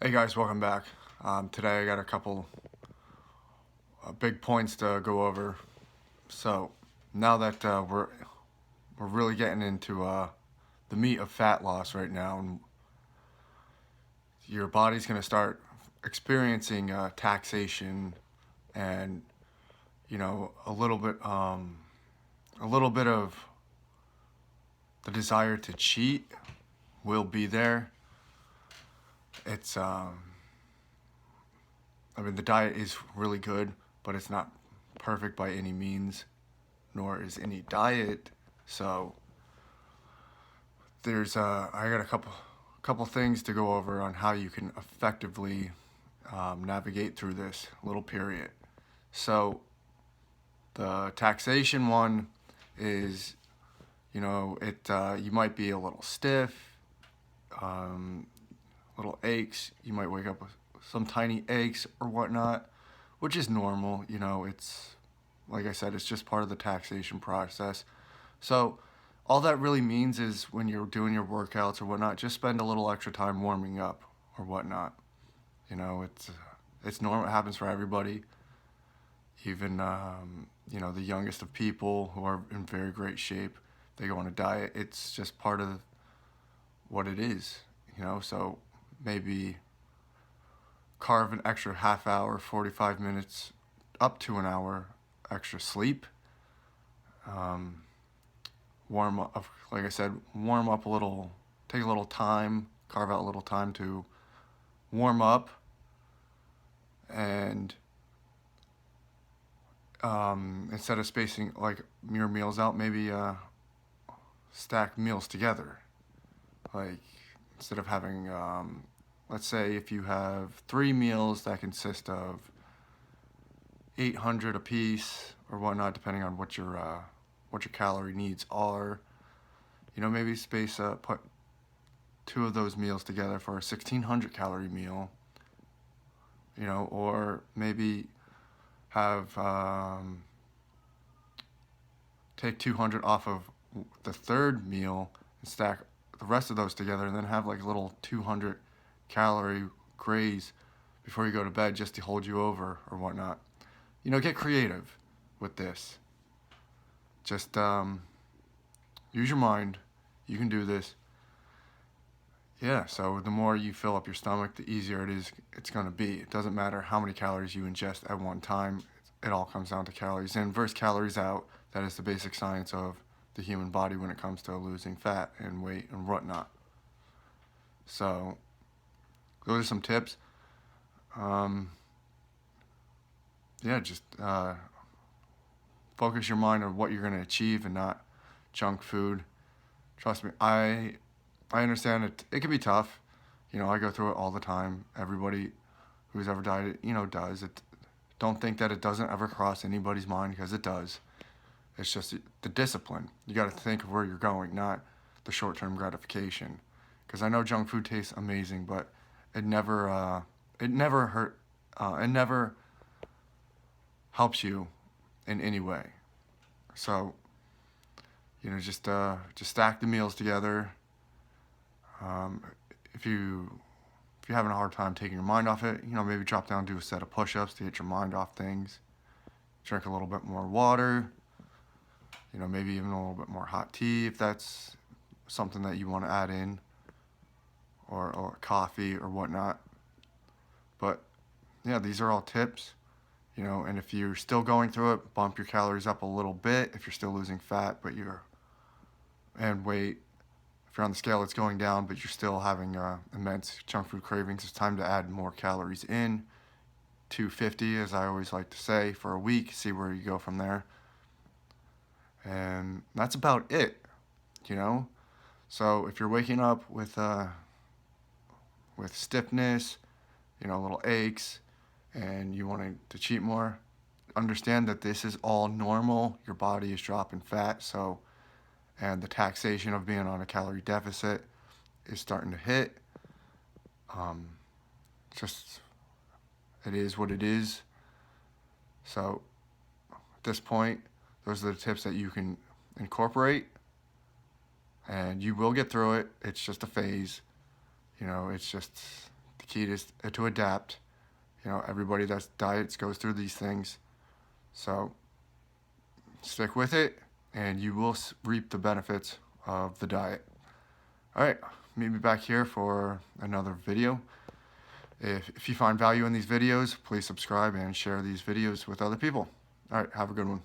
Hey guys, welcome back. Today I got a couple big points to go over. So now that we're really getting into the meat of fat loss right now, and your body's gonna start experiencing taxation and a little bit of the desire to cheat will be there. It's I mean the diet is really good, but it's not perfect by any means, nor is any diet. So there's I got a couple things to go over on how you can effectively navigate through this little period. So the taxation one is, you might be a little stiff, um, little aches. You might wake up with some tiny aches or whatnot, which is normal. It's like I said, it's just part of the taxation process. So all that really means is when you're doing your workouts or whatnot, just spend a little extra time warming up or whatnot. It's normal. It happens for everybody, even the youngest of people who are in very great shape. They go on a diet. It's just part of what it is. So maybe carve an extra half hour, 45 minutes, up to an hour extra sleep. Um, Warm up, like I said, warm up a little, take a little time, carve out a little time to warm up, and instead of spacing like your meals out, maybe stack meals together. Like instead of having, let's say if you have 3 meals that consist of 800 a piece or whatnot, depending on what your calorie needs are. Maybe put two of those meals together for a 1600 calorie meal. Or maybe have take 200 off of the third meal and stack the rest of those together, and then have like a little 200 calorie graze before you go to bed just to hold you over or whatnot. Get creative with this. Just use your mind. You can do this. Yeah, so the more you fill up your stomach, the easier it's going to be. It doesn't matter how many calories you ingest at one time. It all comes down to calories in versus calories out. That is the basic science of the human body when it comes to losing fat and weight and whatnot. So those are some tips. Um, yeah, just focus your mind on what you're going to achieve and not junk food. Trust me, I understand it can be tough. I go through it all the time. Everybody who's ever dieted, does it. Don't think that it doesn't ever cross anybody's mind, because it does. It's just the discipline. You got to think of where you're going, not the short-term gratification. Because I know junk food tastes amazing, but it never hurt. It never helps you in any way. So, just stack the meals together. Um, if you're having a hard time taking your mind off it, maybe drop down, do a set of push-ups to get your mind off things. Drink a little bit more water. Maybe even a little bit more hot tea if that's something that you want to add in, or coffee or whatnot. But yeah, these are all tips. And if you're still going through it, bump your calories up a little bit if you're still losing fat, and weight. If you're on the scale, it's going down, but you're still having immense junk food cravings. It's time to add more calories in. 250, as I always like to say, for a week. See where you go from there. And that's about it. So if you're waking up with stiffness, little aches, and you want to cheat more, understand that this is all normal. Your body is dropping fat, and the taxation of being on a calorie deficit is starting to hit. Um, just it is what it is. So at this point, those are the tips that you can incorporate, and you will get through it. It's just a phase. It's just The key is to adapt. You know, everybody that's diets goes through these things. So stick with it, and you will reap the benefits of the diet. All right, meet me back here for another video. If you find value in these videos, please subscribe and share these videos with other people. All right, have a good one.